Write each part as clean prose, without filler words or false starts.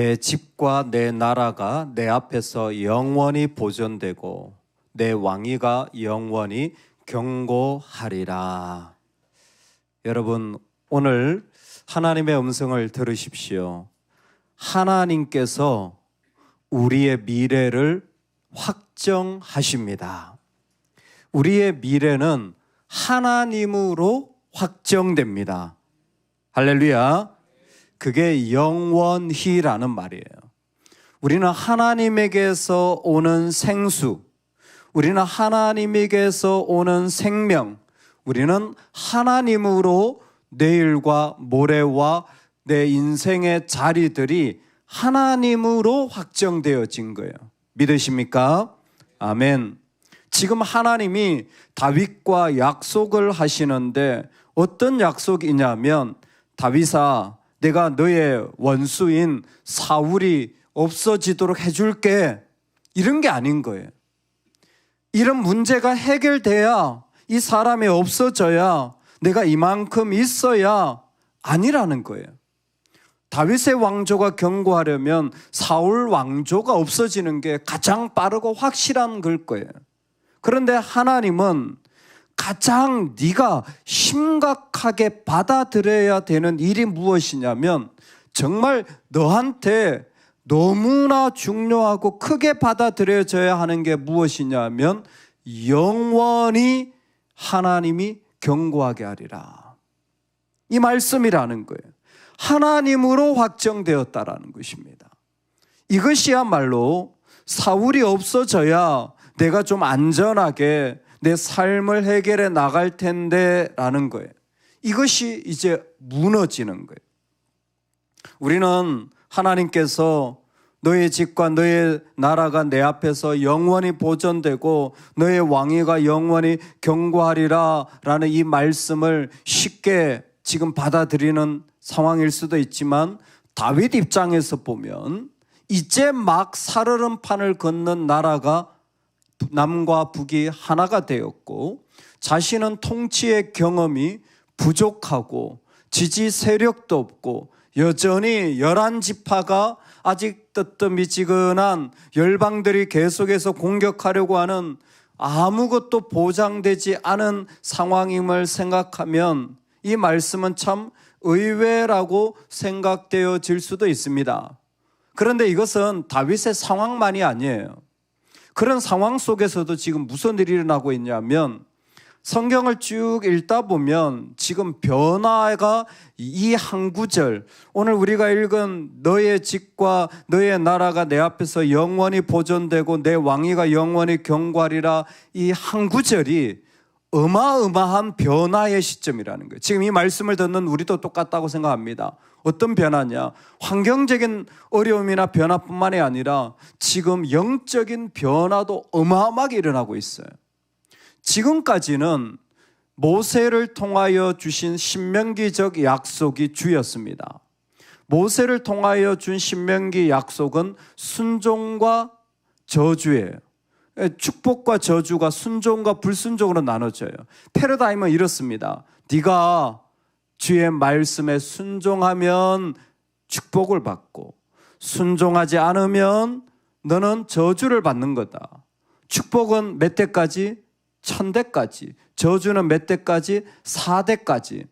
내 집과 내 나라가 내 앞에서 영원히 보존되고 내 왕위가 영원히 경고하리라. 여러분, 오늘 하나님의 음성을 들으십시오. 하나님께서 우리의 미래를 확정하십니다. 우리의 미래는 하나님으로 확정됩니다. 할렐루야. 그게 영원히라는 말이에요. 우리는 하나님에게서 오는 생수, 우리는 하나님에게서 오는 생명, 우리는 하나님으로 내일과 모레와 내 인생의 자리들이 하나님으로 확정되어진 거예요. 믿으십니까? 아멘. 지금 하나님이 다윗과 약속을 하시는데 어떤 약속이냐면, 다윗아, 내가 너의 원수인 사울이 없어지도록 해줄게, 이런 게 아닌 거예요. 이런 문제가 해결돼야, 이 사람이 없어져야, 내가 이만큼 있어야, 아니라는 거예요. 다윗의 왕조가 견고하려면 사울 왕조가 없어지는 게 가장 빠르고 확실한 걸 거예요. 그런데 하나님은 가장 네가 심각하게 받아들여야 되는 일이 무엇이냐면, 정말 너한테 너무나 중요하고 크게 받아들여져야 하는 게 무엇이냐면, 영원히 하나님이 경고하게 하리라. 이 말씀이라는 거예요. 하나님으로 확정되었다라는 것입니다. 이것이야말로 사울이 없어져야 내가 좀 안전하게 내 삶을 해결해 나갈 텐데 라는 거예요. 이것이 이제 무너지는 거예요. 우리는 하나님께서 너의 집과 너의 나라가 내 앞에서 영원히 보존되고 너의 왕위가 영원히 경고하리라 라는 이 말씀을 쉽게 지금 받아들이는 상황일 수도 있지만, 다윗 입장에서 보면 이제 막 살얼음판을 걷는 나라가 남과 북이 하나가 되었고, 자신은 통치의 경험이 부족하고 지지 세력도 없고, 여전히 11지파가 아직 뜨뜻미지근한 열방들이 계속해서 공격하려고 하는 아무것도 보장되지 않은 상황임을 생각하면 이 말씀은 참 의외라고 생각되어질 수도 있습니다. 그런데 이것은 다윗의 상황만이 아니에요. 그런 상황 속에서도 지금 무슨 일이 일어나고 있냐면, 성경을 쭉 읽다 보면 지금 변화가 이 한 구절, 오늘 우리가 읽은 너의 집과 너의 나라가 내 앞에서 영원히 보존되고 내 왕위가 영원히 경고하리라, 이 한 구절이 어마어마한 변화의 시점이라는 거예요. 지금 이 말씀을 듣는 우리도 똑같다고 생각합니다. 어떤 변화냐? 환경적인 어려움이나 변화뿐만이 아니라 지금 영적인 변화도 어마어마하게 일어나고 있어요. 지금까지는 모세를 통하여 주신 신명기적 약속이 주였습니다. 모세를 통하여 준 신명기 약속은 순종과 저주예요. 축복과 저주가 순종과 불순종으로 나눠져요. 패러다임은 이렇습니다. 네가 주의 말씀에 순종하면 축복을 받고, 순종하지 않으면 너는 저주를 받는 거다. 축복은 몇 대까지? 1000대까지. 저주는 몇 대까지? 4대까지.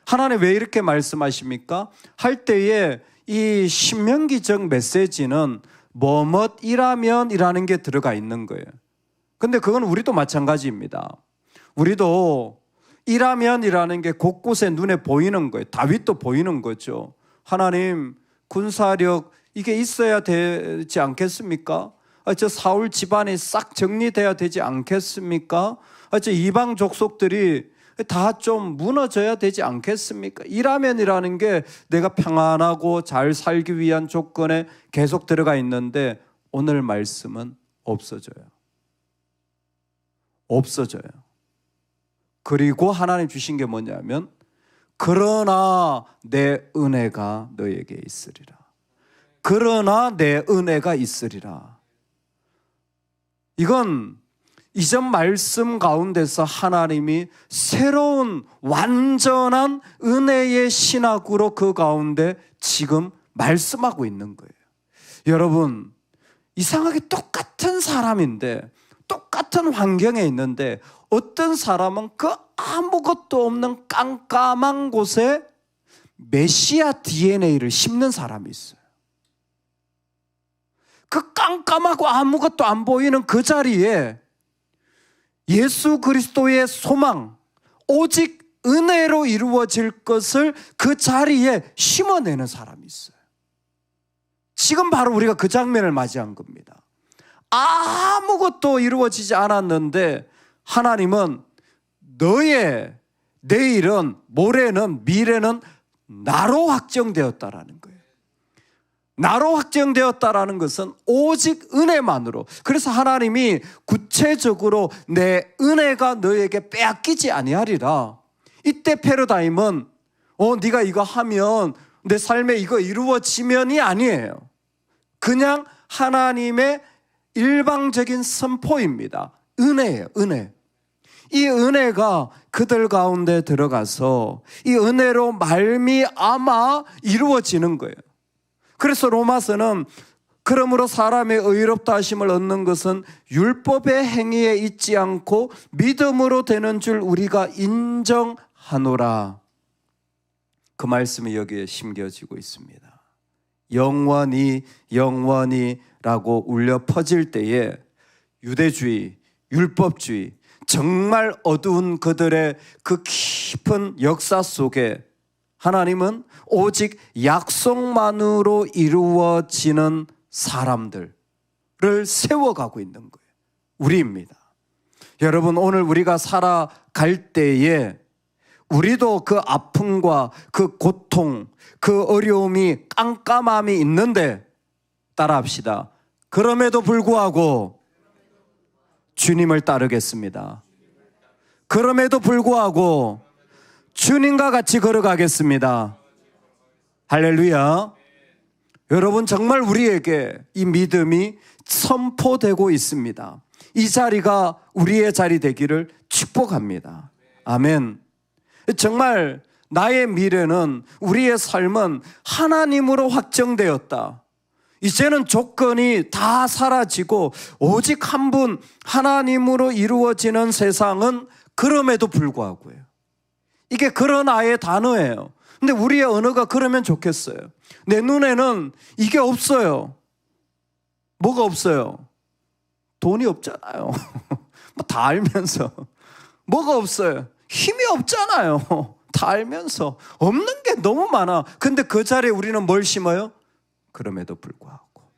하나님 왜 이렇게 말씀하십니까? 할 때에 이 신명기적 메시지는 뭐뭇이라면 이라는 게 들어가 있는 거예요. 근데 그건 우리도 마찬가지입니다. 우리도 이라면이라는 게 곳곳에 눈에 보이는 거예요. 다윗도 보이는 거죠. 하나님, 군사력 이게 있어야 되지 않겠습니까? 저 사울 집안이 싹 정리돼야 되지 않겠습니까? 저 이방 족속들이 다 좀 무너져야 되지 않겠습니까? 이라면이라는 게 내가 평안하고 잘 살기 위한 조건에 계속 들어가 있는데, 오늘 말씀은 없어져요. 없어져요. 그리고 하나님 주신 게 뭐냐면, 그러나 내 은혜가 너에게 있으리라. 그러나 내 은혜가 있으리라. 이건 이전 말씀 가운데서 하나님이 새로운 완전한 은혜의 신학으로 그 가운데 지금 말씀하고 있는 거예요. 여러분, 이상하게 똑같은 사람인데, 똑같은 환경에 있는데, 어떤 사람은 그 아무것도 없는 깜깜한 곳에 메시아 DNA를 심는 사람이 있어요. 그 깜깜하고 아무것도 안 보이는 그 자리에 예수 그리스도의 소망, 오직 은혜로 이루어질 것을 그 자리에 심어내는 사람이 있어요. 지금 바로 우리가 그 장면을 맞이한 겁니다. 아무것도 이루어지지 않았는데 하나님은 너의 내일은, 모레는, 미래는 나로 확정되었다라는 거예요. 나로 확정되었다라는 것은 오직 은혜만으로. 그래서 하나님이 구체적으로 내 은혜가 너에게 빼앗기지 아니하리라. 이때 패러다임은 네가 이거 하면 내 삶에 이거 이루어지면이 아니에요. 그냥 하나님의 일방적인 선포입니다. 은혜예요, 은혜. 이 은혜가 그들 가운데 들어가서 이 은혜로 말미암아 이루어지는 거예요. 그래서 로마서는 그러므로 사람의 의롭다 하심을 얻는 것은 율법의 행위에 있지 않고 믿음으로 되는 줄 우리가 인정하노라. 그 말씀이 여기에 심겨지고 있습니다. 영원히 영원히라고 울려 퍼질 때에 유대주의, 율법주의, 정말 어두운 그들의 그 깊은 역사 속에 하나님은 오직 약속만으로 이루어지는 사람들을 세워가고 있는 거예요. 우리입니다. 여러분, 오늘 우리가 살아갈 때에 우리도 그 아픔과 그 고통, 그 어려움이, 깜깜함이 있는데 따라합시다. 그럼에도 불구하고 주님을 따르겠습니다. 그럼에도 불구하고 주님과 같이 걸어가겠습니다. 할렐루야. 여러분, 정말 우리에게 이 믿음이 선포되고 있습니다. 이 자리가 우리의 자리 되기를 축복합니다. 아멘. 정말 나의 미래는, 우리의 삶은 하나님으로 확정되었다. 이제는 조건이 다 사라지고 오직 한 분 하나님으로 이루어지는 세상은 그럼에도 불구하고요. 이게 그러나의 단어예요. 근데 우리의 언어가 그러면 좋겠어요. 내 눈에는 이게 없어요. 뭐가 없어요? 돈이 없잖아요. 뭐 다 알면서. 뭐가 없어요? 힘이 없잖아요. 다 알면서. 없는 게 너무 많아. 근데 그 자리에 우리는 뭘 심어요? 그럼에도 불구하고,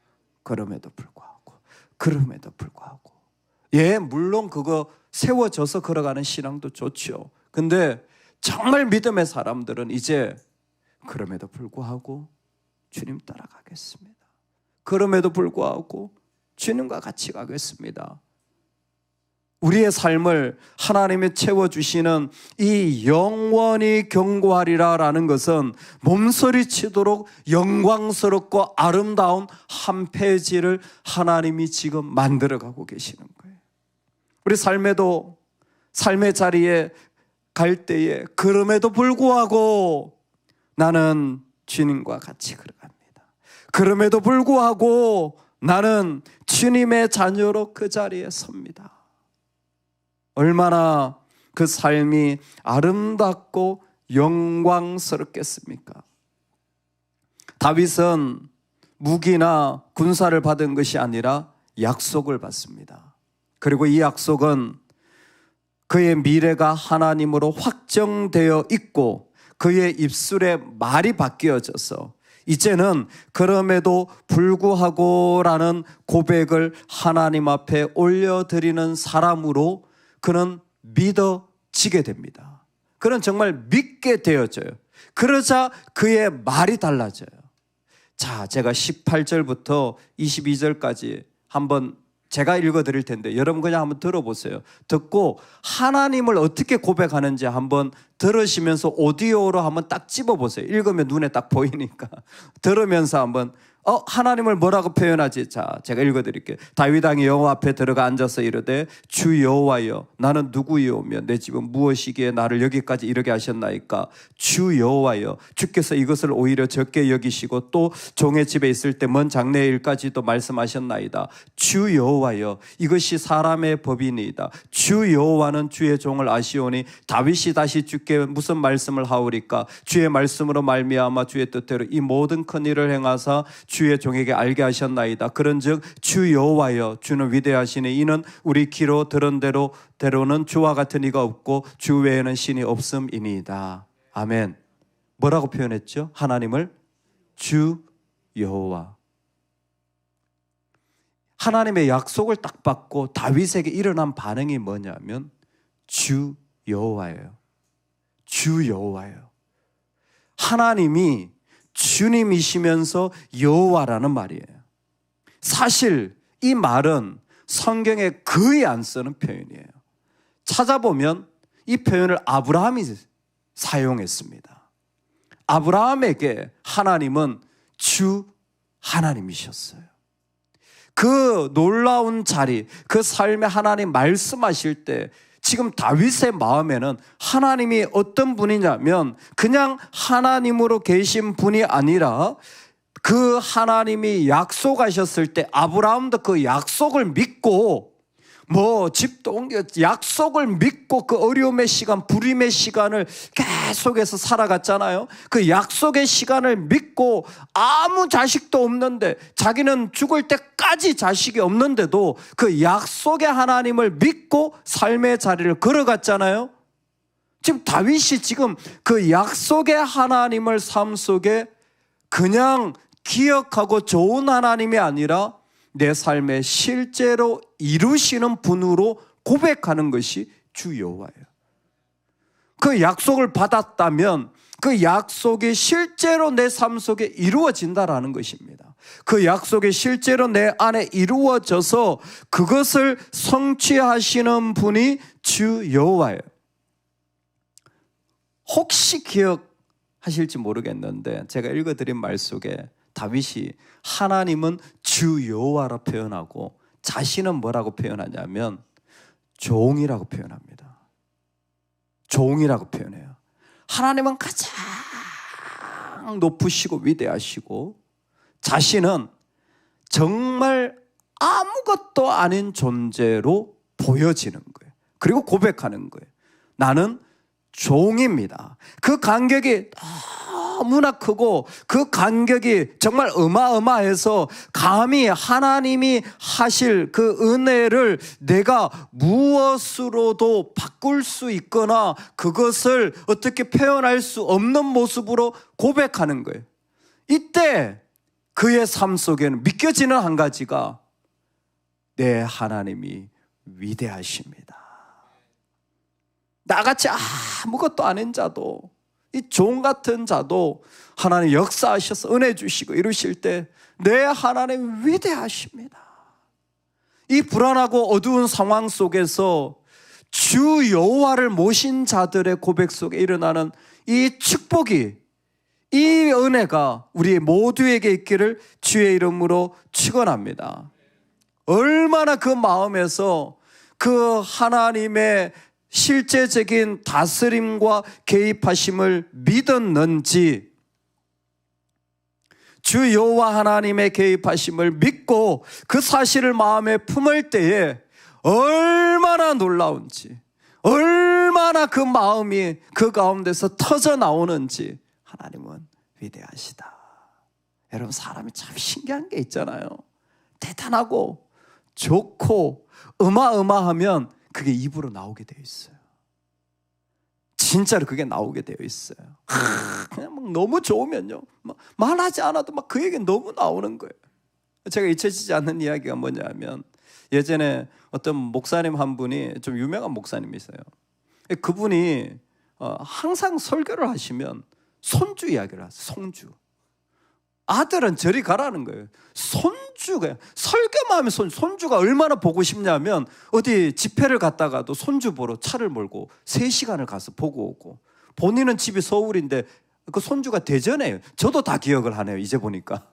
그럼에도 불구하고, 그럼에도 불구하고. 예, 물론 그거 세워져서 걸어가는 신앙도 좋죠. 근데 정말 믿음의 사람들은 이제 그럼에도 불구하고 주님 따라가겠습니다. 그럼에도 불구하고 주님과 같이 가겠습니다. 우리의 삶을 하나님이 채워주시는 이 영원히 경고하리라 라는 것은 몸서리치도록 영광스럽고 아름다운 한 페이지를 하나님이 지금 만들어가고 계시는 거예요. 우리 삶에도, 삶의 자리에 갈 때에 그럼에도 불구하고 나는 주님과 같이 걸어갑니다. 그럼에도 불구하고 나는 주님의 자녀로 그 자리에 섭니다. 얼마나 그 삶이 아름답고 영광스럽겠습니까? 다윗은 무기나 군사를 받은 것이 아니라 약속을 받습니다. 그리고 이 약속은 그의 미래가 하나님으로 확정되어 있고 그의 입술에 말이 바뀌어져서 이제는 그럼에도 불구하고라는 고백을 하나님 앞에 올려드리는 사람으로 그는 믿어지게 됩니다. 그는 정말 믿게 되어져요. 그러자 그의 말이 달라져요. 자, 제가 18절부터 22절까지 한번 제가 읽어드릴 텐데 여러분 그냥 한번 들어보세요. 듣고 하나님을 어떻게 고백하는지 한번 들으시면서 오디오로 한번 딱 집어보세요. 읽으면 눈에 딱 보이니까 들으면서 한번 하나님을 뭐라고 표현하지? 자, 제가 읽어드릴게요. 다윗 왕이 여호와 앞에 들어가 앉아서 이르되 주 여호와여 나는 누구이오며 내 집은 무엇이기에 나를 여기까지 이르게 하셨나이까? 주 여호와여 주께서 이것을 오히려 적게 여기시고 또 종의 집에 있을 때 먼 장래의 일까지도 말씀하셨나이다. 주 여호와여 이것이 사람의 법이니이다. 주 여호와는 주의 종을 아시오니 다윗이 다시 주께 무슨 말씀을 하오리까? 주의 말씀으로 말미암아 주의 뜻대로 이 모든 큰 일을 행하사 주의 종에게 알게 하셨나이다. 그런즉 주 여호와여 주는 위대하시니 이는 우리 귀로 들은 대로는 주와 같은 이가 없고 주 외에는 신이 없음이니이다. 아멘. 뭐라고 표현했죠? 하나님을 주 여호와. 하나님의 약속을 딱 받고 다윗에게 일어난 반응이 뭐냐면 주 여호와예요. 주 여호와예요. 하나님이 주님이시면서 여호와라는 말이에요. 사실 이 말은 성경에 거의 안 쓰는 표현이에요. 찾아보면 이 표현을 아브라함이 사용했습니다. 아브라함에게 하나님은 주 하나님이셨어요. 그 놀라운 자리, 그 삶에 하나님 말씀하실 때 지금 다윗의 마음에는 하나님이 어떤 분이냐면 그냥 하나님으로 계신 분이 아니라 그 하나님이 약속하셨을 때 아브라함도 그 약속을 믿고 집도 옮겨 약속을 믿고 그 어려움의 시간, 불임의 시간을 계속해서 살아갔잖아요. 그 약속의 시간을 믿고 아무 자식도 없는데 자기는 죽을 때까지 자식이 없는데도 그 약속의 하나님을 믿고 삶의 자리를 걸어갔잖아요. 지금 다윗이 지금 그 약속의 하나님을 삶 속에 그냥 기억하고 좋은 하나님이 아니라 내 삶에 실제로 이루시는 분으로 고백하는 것이 주 여호와예요. 그 약속을 받았다면 그 약속이 실제로 내 삶 속에 이루어진다라는 것입니다. 그 약속이 실제로 내 안에 이루어져서 그것을 성취하시는 분이 주 여호와예요. 혹시 기억하실지 모르겠는데 제가 읽어드린 말 속에 다윗이 하나님은 주 여호와라 표현하고 자신은 뭐라고 표현하냐면 종이라고 표현합니다. 종이라고 표현해요. 하나님은 가장 높으시고 위대하시고 자신은 정말 아무것도 아닌 존재로 보여지는 거예요. 그리고 고백하는 거예요. 나는 종입니다. 그 간격이 너무나 크고 그 간격이 정말 어마어마해서 감히 하나님이 하실 그 은혜를 내가 무엇으로도 바꿀 수 있거나 그것을 어떻게 표현할 수 없는 모습으로 고백하는 거예요. 이때 그의 삶 속에는 믿겨지는 한 가지가 내 하나님이 위대하십니다. 나같이 아무것도 아닌 자도 이 종 같은 자도 하나님 역사하셔서 은혜 주시고 이루실 때 내 하나님 위대하십니다. 이 불안하고 어두운 상황 속에서 주 여호와를 모신 자들의 고백 속에 일어나는 이 축복이, 이 은혜가 우리 모두에게 있기를 주의 이름으로 축원합니다. 얼마나 그 마음에서 그 하나님의 실제적인 다스림과 개입하심을 믿었는지, 주 여호와 하나님의 개입하심을 믿고 그 사실을 마음에 품을 때에 얼마나 놀라운지, 얼마나 그 마음이 그 가운데서 터져 나오는지. 하나님은 위대하시다. 여러분, 사람이 참 신기한 게 있잖아요. 대단하고 좋고 어마어마하면 그게 입으로 나오게 되어 있어요. 진짜로 그게 나오게 되어 있어요. 그냥 막 너무 좋으면요, 막 말하지 않아도 막 그 얘기 너무 나오는 거예요. 제가 잊혀지지 않는 이야기가 뭐냐면, 예전에 어떤 목사님 한 분이, 좀 유명한 목사님이세요. 그분이 항상 설교를 하시면 손주 이야기를 하세요. 손주. 아들은 저리 가라는 거예요. 손주가, 설교만 하면 손주가 얼마나 보고 싶냐면 어디 집회를 갔다가도 손주 보러 차를 몰고 3시간을 가서 보고 오고, 본인은 집이 서울인데 그 손주가 대전에요. 저도 다 기억을 하네요, 이제 보니까.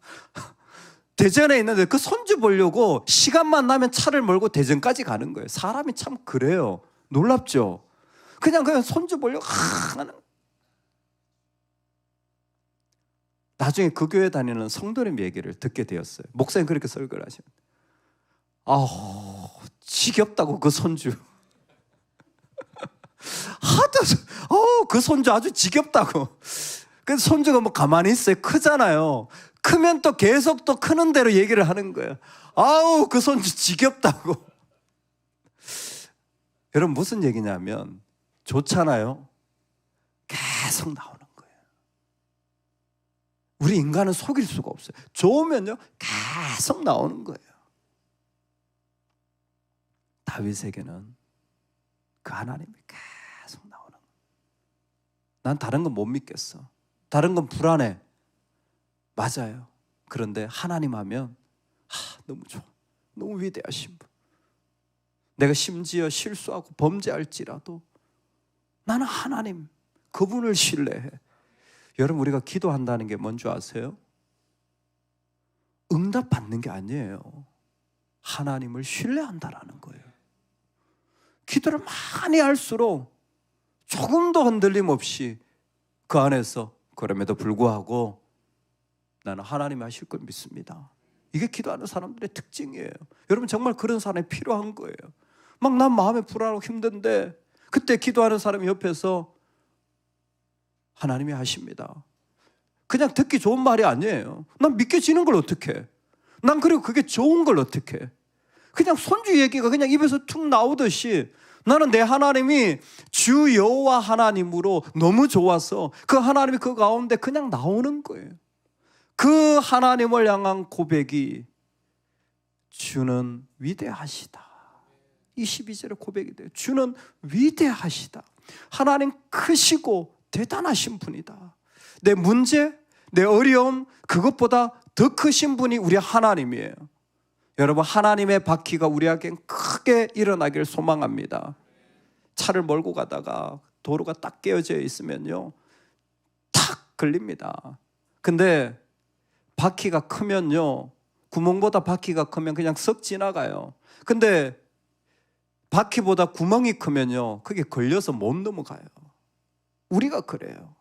대전에 있는데 그 손주 보려고 시간만 나면 차를 몰고 대전까지 가는 거예요. 사람이 참 그래요. 놀랍죠? 그냥 손주 보려고 하는. 나중에 그 교회 다니는 성도님 얘기를 듣게 되었어요. 목사님 그렇게 설교를 하시는. 지겹다고 그 손주. 그 손주 아주 지겹다고. 그래서 손주가 뭐 가만히 있어요. 크잖아요. 크면 또 계속 또 크는 대로 얘기를 하는 거예요. 그 손주 지겹다고. 여러분 무슨 얘기냐면 좋잖아요. 계속 나오는 거예요. 우리 인간은 속일 수가 없어요. 좋으면요 계속 나오는 거예요. 다윗에게는 그 하나님이 계속 나오는 거예요. 난 다른 건 못 믿겠어. 다른 건 불안해. 맞아요. 그런데 하나님 하면 너무 좋아. 너무 위대하신 분. 내가 심지어 실수하고 범죄할지라도 나는 하나님 그분을 신뢰해. 여러분 우리가 기도한다는 게 뭔지 아세요? 응답 받는 게 아니에요. 하나님을 신뢰한다라는 거예요. 기도를 많이 할수록 조금도 흔들림 없이 그 안에서 그럼에도 불구하고 나는 하나님이 하실 걸 믿습니다. 이게 기도하는 사람들의 특징이에요. 여러분 정말 그런 사람이 필요한 거예요. 막 난 마음에 불안하고 힘든데 그때 기도하는 사람이 옆에서 하나님이 하십니다. 그냥 듣기 좋은 말이 아니에요. 난 믿겨지는 걸 어떡해. 난 그리고 그게 좋은 걸 어떡해. 그냥 손주 얘기가 그냥 입에서 툭 나오듯이 나는 내 하나님이 주 여호와 하나님으로 너무 좋아서 그 하나님이 그 가운데 그냥 나오는 거예요. 그 하나님을 향한 고백이 주는 위대하시다. 22절에 고백이 돼요. 주는 위대하시다. 하나님 크시고 대단하신 분이다. 내 문제, 내 어려움 그것보다 더 크신 분이 우리 하나님이에요. 여러분 하나님의 바퀴가 우리에겐 크게 일어나길 소망합니다. 차를 몰고 가다가 도로가 딱 깨어져 있으면요 탁 걸립니다. 근데 바퀴가 크면요 구멍보다 바퀴가 크면 그냥 썩 지나가요. 근데 바퀴보다 구멍이 크면요 그게 걸려서 못 넘어가요. 우리가 그래요.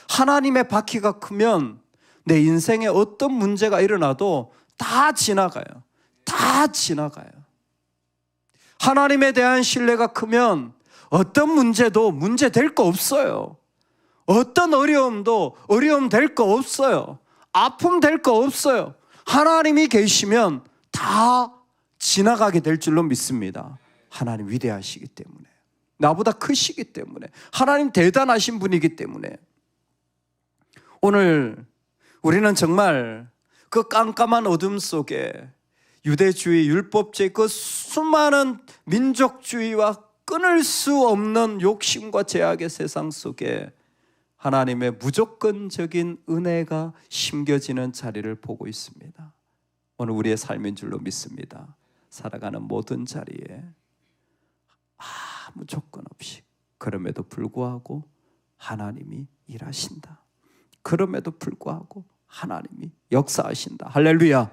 하나님의 바퀴가 크면 내 인생에 어떤 문제가 일어나도 다 지나가요. 다 지나가요. 하나님에 대한 신뢰가 크면 어떤 문제도 문제 될 거 없어요. 어떤 어려움도 어려움 될 거 없어요. 아픔 될 거 없어요. 하나님이 계시면 다 지나가게 될 줄로 믿습니다. 하나님 위대하시기 때문에, 나보다 크시기 때문에, 하나님 대단하신 분이기 때문에. 오늘 우리는 정말 그 깜깜한 어둠 속에 유대주의, 율법주의, 그 수많은 민족주의와 끊을 수 없는 욕심과 제약의 세상 속에 하나님의 무조건적인 은혜가 심겨지는 자리를 보고 있습니다. 오늘 우리의 삶인 줄로 믿습니다. 살아가는 모든 자리에 아무 조건 없이 그럼에도 불구하고 하나님이 일하신다. 그럼에도 불구하고 하나님이 역사하신다. 할렐루야.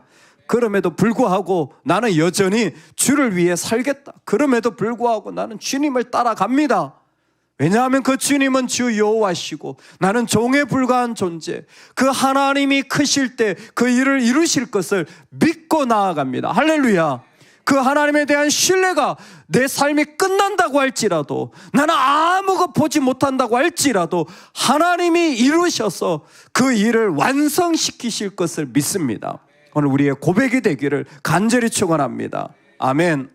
그럼에도 불구하고 나는 여전히 주를 위해 살겠다. 그럼에도 불구하고 나는 주님을 따라갑니다. 왜냐하면 그 주님은 주 여호와시고 나는 종에 불과한 존재, 그 하나님이 크실 때 그 일을 이루실 것을 믿고 나아갑니다. 할렐루야. 그 하나님에 대한 신뢰가 내 삶이 끝난다고 할지라도, 나는 아무것도 보지 못한다고 할지라도 하나님이 이루셔서 그 일을 완성시키실 것을 믿습니다. 오늘 우리의 고백이 되기를 간절히 축원합니다. 아멘.